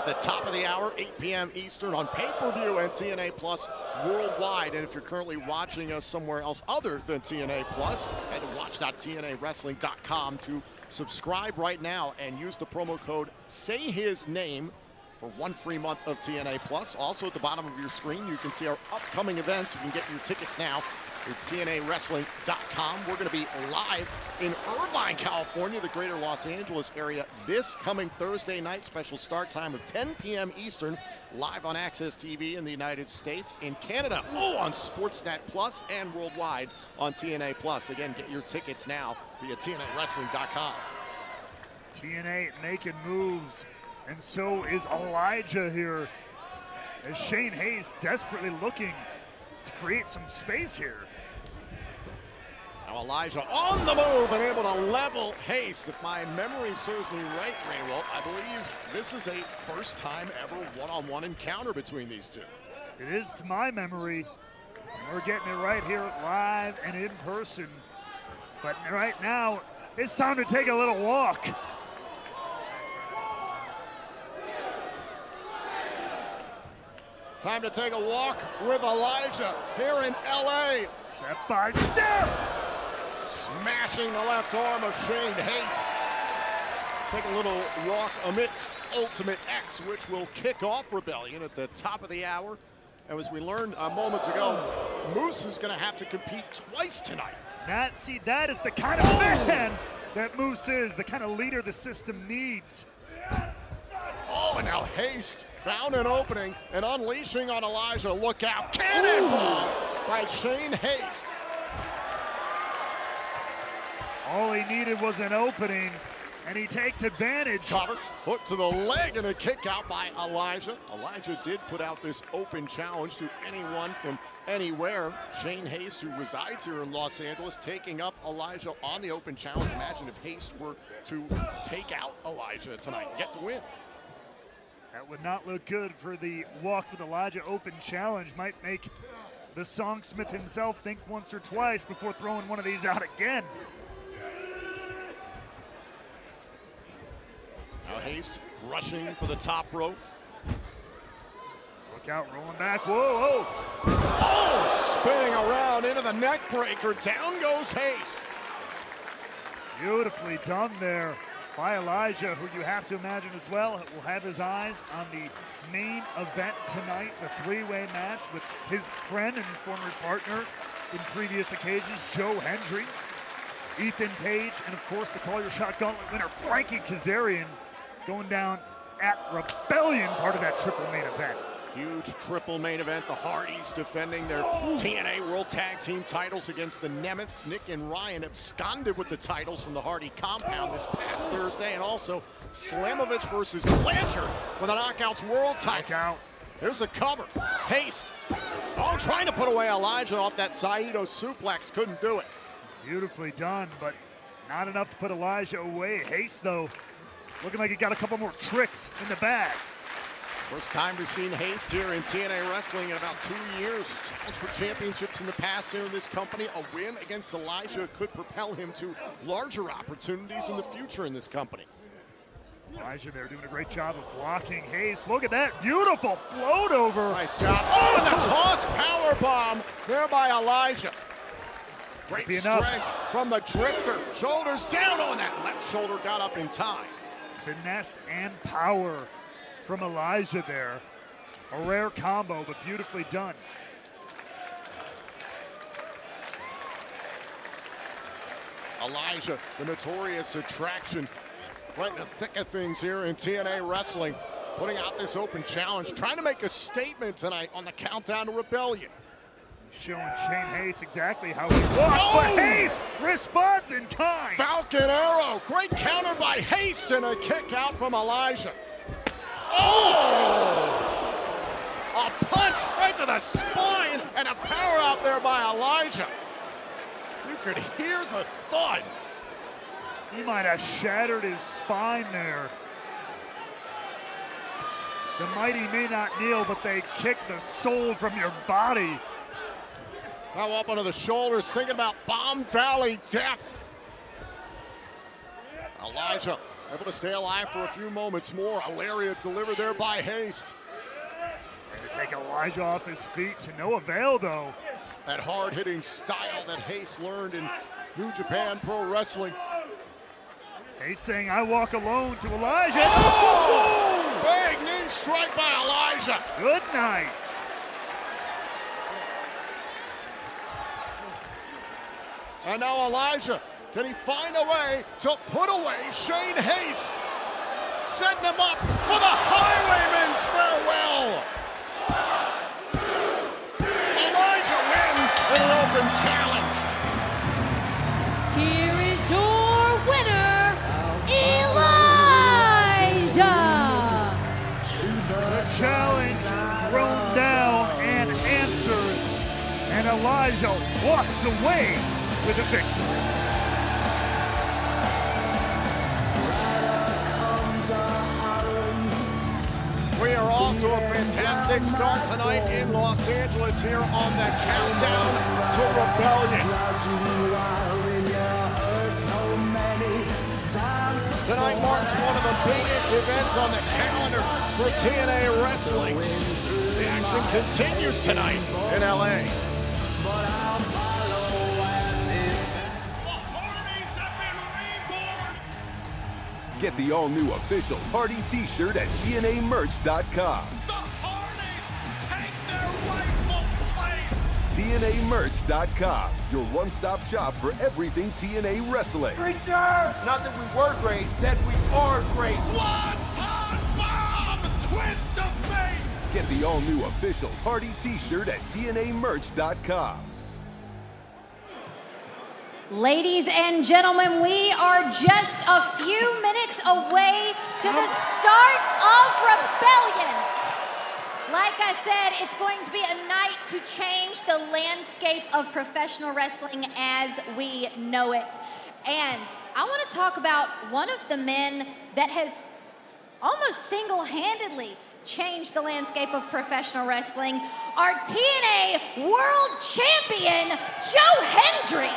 at the top of the hour, 8 p.m. Eastern on pay-per-view and TNA Plus worldwide. And if you're currently watching us somewhere else other than TNA Plus, head to watch.tnawrestling.com to subscribe right now and use the promo code SAYHISNAME for 1 free month of TNA Plus. Also at the bottom of your screen, you can see our upcoming events. You can get your tickets now at TNAWrestling.com. We're going to be live in Irvine, California, the greater Los Angeles area, this coming Thursday night. Special start time of 10 p.m. Eastern, live on Access TV in the United States, in Canada, on Sportsnet Plus, and worldwide on TNA Plus. Again, get your tickets now via TNAWrestling.com. TNA making moves, and so is Elijah here, as Shane Hayes desperately looking to create some space here. Now Elijah on the move and able to level Haste. If my memory serves me right, Rainwell, I believe this is a first time ever one-on-one encounter between these two. It is to my memory, and we're getting it right here live and in person. But right now, it's time to take a little walk. Time to take a walk with Elijah here in LA. Step by step. Smashing the left arm of Shane Haste. Take a little walk amidst Ultimate X, which will kick off Rebellion at the top of the hour. And as we learned moments ago, Moose is going to have to compete twice tonight. That is the kind of man that Moose is, the kind of leader the system needs. Oh, and now Haste found an opening and unleashing on Elijah. Look out, cannonball by Shane Haste. All he needed was an opening, and he takes advantage. Cover, hook to the leg, and a kick out by Elijah. Elijah did put out this open challenge to anyone from anywhere. Shane Haste, who resides here in Los Angeles, taking up Elijah on the open challenge. Imagine if Haste were to take out Elijah tonight and get the win. That would not look good for the Walk with Elijah Open Challenge. Might make the Songsmith himself think once or twice before throwing one of these out again. Now Haste rushing for the top rope. Look out, rolling back, whoa, whoa. Oh, spinning around into the neck breaker. Down goes Haste. Beautifully done there by Elijah, who you have to imagine as well will have his eyes on the main event tonight, the three-way match with his friend and former partner in previous occasions, Joe Hendry, Ethan Page, and of course the Call Your Shot Gauntlet winner, Frankie Kazarian, going down at Rebellion, part of that triple main event. Huge triple main event. The Hardys defending their TNA World Tag Team titles against the Nemeths. Nick and Ryan absconded with the titles from the Hardy compound this past Thursday. And also Slamovich versus Blanchard for the Knockouts World title. There's a cover. Haste. Oh, trying to put away Elijah off that Saito suplex. Couldn't do it. Beautifully done, but not enough to put Elijah away. Haste, though, looking like he got a couple more tricks in the bag. First time we've seen Haste here in TNA Wrestling in about 2 years. Challenged for championships in the past here in this company. A win against Elijah could propel him to larger opportunities in the future in this company. Elijah there doing a great job of blocking Haste. Look at that beautiful float over. Nice job. Oh, and the toss power bomb there by Elijah. Great strength from the Drifter. Shoulders down on that left shoulder, got up in time. Finesse and power from Elijah there. A rare combo, but beautifully done. Elijah, the notorious attraction, right in the thick of things here in TNA Wrestling, putting out this open challenge, trying to make a statement tonight on the countdown to Rebellion. Showing Shane Haste exactly how he walks, but Haste responds in kind. Falcon Arrow, great counter by Haste, and a kick out from Elijah. Oh! A punch right to the spine, and a power out there by Elijah. You could hear the thud. He might have shattered his spine there. The mighty may not kneel, but they kick the soul from your body. Now up onto the shoulders, thinking about Bomb Valley death. Elijah Able to stay alive for a few moments more. A lariat delivered there by Haste. Trying to take Elijah off his feet to no avail, though. That hard-hitting style that Haste learned in New Japan Pro Wrestling. Haste saying, I walk alone to Elijah. Oh! Big knee strike by Elijah. Good night. And now Elijah, can he find a way to put away Shane Haste? Setting him up for the Highwayman's farewell. Elijah wins in an open challenge. Here is your winner, Elijah. The challenge thrown down and answered, and Elijah walks away with a victory. We are off to a fantastic start tonight in Los Angeles here on the Countdown to Rebellion. Tonight marks one of the biggest events on the calendar for TNA Wrestling. The action continues tonight in LA. Get the all-new official Hardy t-shirt at TNAmerch.com. The Hardys take their rightful place. TNAmerch.com, your one-stop shop for everything TNA wrestling. Preacher! Not that we were great, that we are great. Swanson Bomb! Twist of fate! Get the all-new official Hardy t-shirt at TNAmerch.com. Ladies and gentlemen, we are just a few minutes away to the start of Rebellion. Like I said, it's going to be a night to change the landscape of professional wrestling as we know it. And I want to talk about one of the men that has almost single-handedly changed the landscape of professional wrestling, our TNA World Champion, Joe Hendry.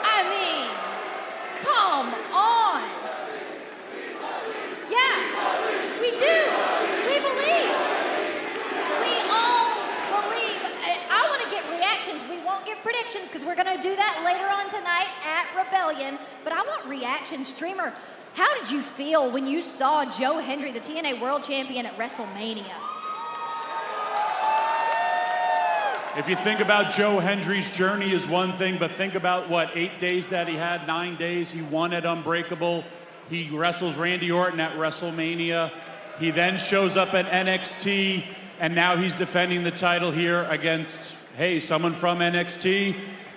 I mean, come on. Yeah, we do. We believe. We all believe. I want to get reactions. We won't give predictions because we're going to do that later on tonight at Rebellion. But I want reactions. Dreamer, how did you feel when you saw Joe Hendry, the TNA World Champion, at WrestleMania? If you think about Joe Hendry's journey is one thing, but think about what, 8 days that he had, 9 days. He won at Unbreakable. He wrestles Randy Orton at WrestleMania. He then shows up at NXT, and now he's defending the title here against, hey, someone from NXT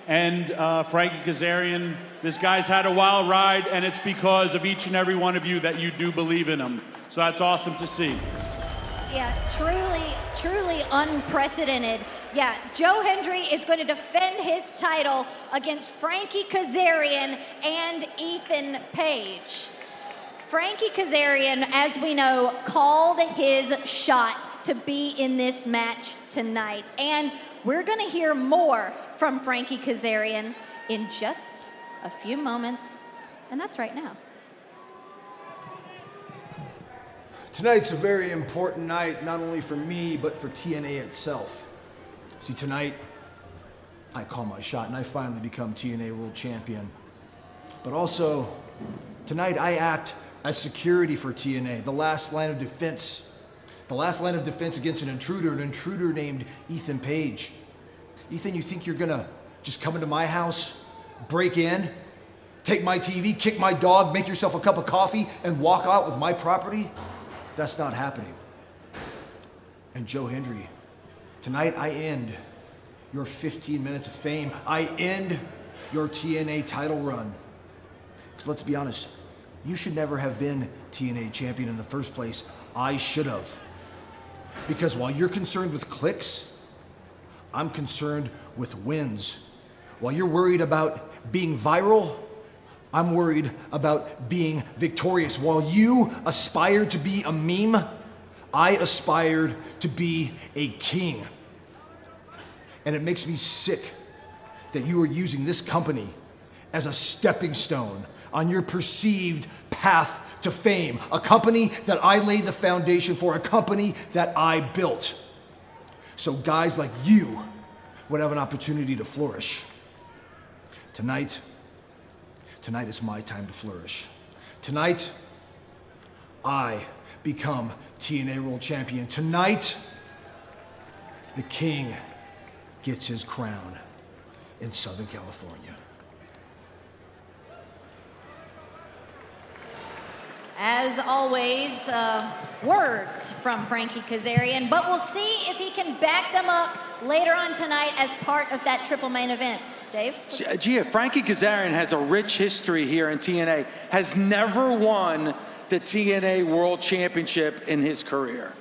and Frankie Kazarian. This guy's had a wild ride, and it's because of each and every one of you that you do believe in him. So that's awesome to see. Yeah, truly unprecedented. Yeah, Joe Hendry is going to defend his title against Frankie Kazarian and Ethan Page. Frankie Kazarian, as we know, called his shot to be in this match tonight. And we're going to hear more from Frankie Kazarian in just a few moments, and that's right now. Tonight's a very important night, not only for me, but for TNA itself. See, tonight, I call my shot and I finally become TNA World Champion. But also, tonight I act as security for TNA, the last line of defense. The last line of defense against an intruder named Ethan Page. Ethan, you think you're gonna just come into my house, break in, take my TV, kick my dog, make yourself a cup of coffee, and walk out with my property? That's not happening. And Joe Hendry, tonight I end your 15 minutes of fame. I end your TNA title run. Because let's be honest, you should never have been TNA champion in the first place. I should have. Because while you're concerned with clicks, I'm concerned with wins. While you're worried about being viral, I'm worried about being victorious. While you aspired to be a meme, I aspired to be a king. And it makes me sick that you are using this company as a stepping stone, on your perceived path to fame, a company that I laid the foundation for, a company that I built. So guys like you would have an opportunity to flourish. Tonight is my time to flourish. Tonight, I become TNA World Champion. Tonight, the king gets his crown in Southern California. As always, words from Frankie Kazarian, but we'll see if he can back them up later on tonight as part of that triple main event. Dave? Gia, Frankie Kazarian has a rich history here in TNA, has never won the TNA World Championship in his career.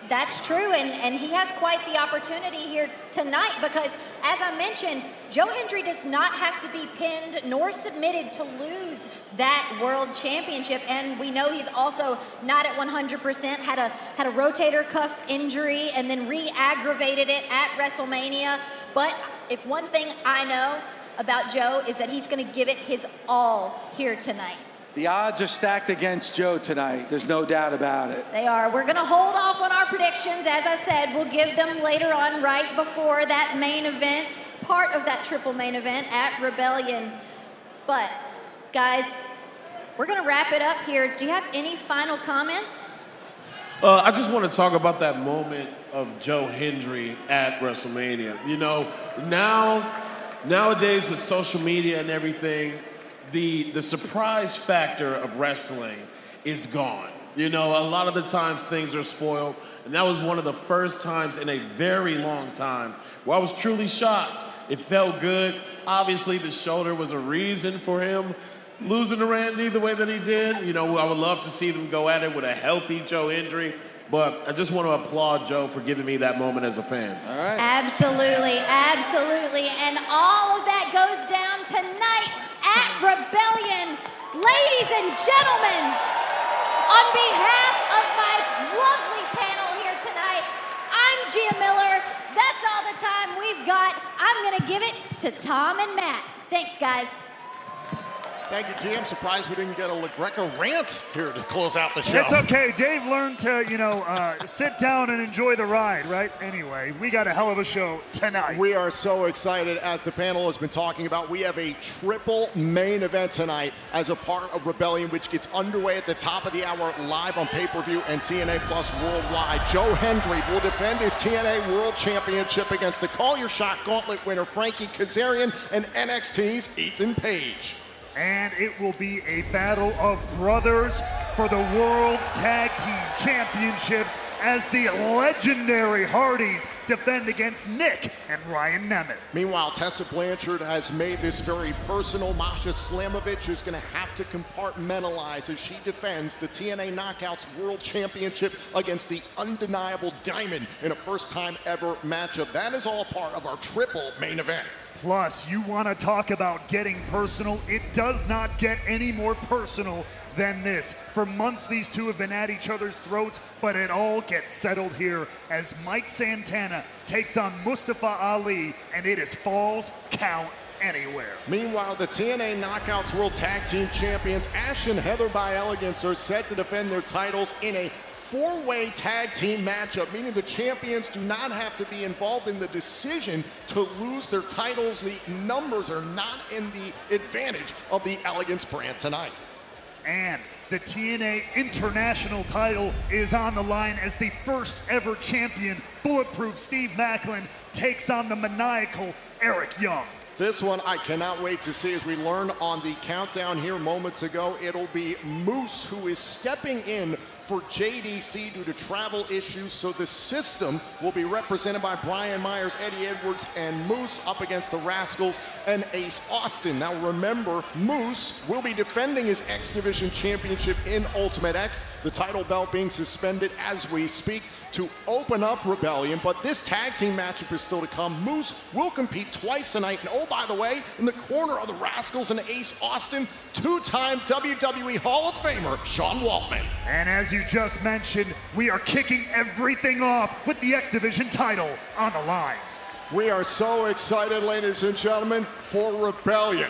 That's true, and he has quite the opportunity here tonight because, as I mentioned, Joe Hendry does not have to be pinned nor submitted to lose that World Championship, and we know he's also not at 100%, had a rotator cuff injury and then re-aggravated it at WrestleMania. But if one thing I know about Joe is that he's going to give it his all here tonight. The odds are stacked against Joe tonight. There's no doubt about it. They are. We're going to hold off on our predictions. As I said, we'll give them later on right before that main event, part of that triple main event at Rebellion. But, guys, we're going to wrap it up here. Do you have any final comments? I just want to talk about that moment of Joe Hendry at WrestleMania. You know, nowadays with social media and everything, the surprise factor of wrestling is gone. You know, a lot of the times things are spoiled, and that was one of the first times in a very long time where I was truly shocked. It felt good. Obviously, the shoulder was a reason for him losing to Randy the way that he did. You know, I would love to see them go at it with a healthy Joe Hendry, but I just want to applaud Joe for giving me that moment as a fan. All right. Absolutely, absolutely. And all of that goes down tonight at Rebellion. Ladies and gentlemen, on behalf of my lovely panel here tonight, I'm Gia Miller. That's all the time we've got. I'm going to give it to Tom and Matt. Thanks, guys. Thank you, G. I'm surprised we didn't get a LaGreca rant here to close out the show. It's okay. Dave learned to, sit down and enjoy the ride, right? Anyway, we got a hell of a show tonight. We are so excited. As the panel has been talking about, we have a triple main event tonight as a part of Rebellion, which gets underway at the top of the hour live on pay-per-view and TNA Plus worldwide. Joe Hendry will defend his TNA World Championship against the Call Your Shot Gauntlet winner Frankie Kazarian and NXT's Ethan Page. And it will be a battle of brothers for the World Tag Team Championships as the legendary Hardys defend against Nick and Ryan Nemeth. Meanwhile, Tessa Blanchard has made this very personal. Masha Slamovich is going to have to compartmentalize as she defends the TNA Knockouts World Championship against the undeniable Diamond in a first-time ever matchup. That is all part of our triple main event. Plus, you want to talk about getting personal? It does not get any more personal than this. For months, these two have been at each other's throats, but it all gets settled here as Mike Santana takes on Mustafa Ali, and it is Falls Count Anywhere. Meanwhile, the TNA Knockouts World Tag Team Champions, Ash and Heather by Elegance, are set to defend their titles in a four-way tag team matchup, meaning the champions do not have to be involved in the decision to lose their titles. The numbers are not in the advantage of the Elegance brand tonight. And the TNA International title is on the line as the first ever champion, Bulletproof Steve Macklin, takes on the maniacal Eric Young. This one I cannot wait to see. As we learned on the countdown here moments ago, it'll be Moose who is stepping in for JDC due to travel issues. So the system will be represented by Brian Myers, Eddie Edwards, and Moose up against the Rascals and Ace Austin. Now remember, Moose will be defending his X Division Championship in Ultimate X, the title belt being suspended as we speak to open up Rebellion. But this tag team matchup is still to come. Moose will compete twice tonight. And oh, by the way, in the corner of the Rascals and Ace Austin, two-time WWE Hall of Famer, Sean Waltman. And as you just mentioned, we are kicking everything off with the X Division title on the line. We are so excited, ladies and gentlemen, for Rebellion.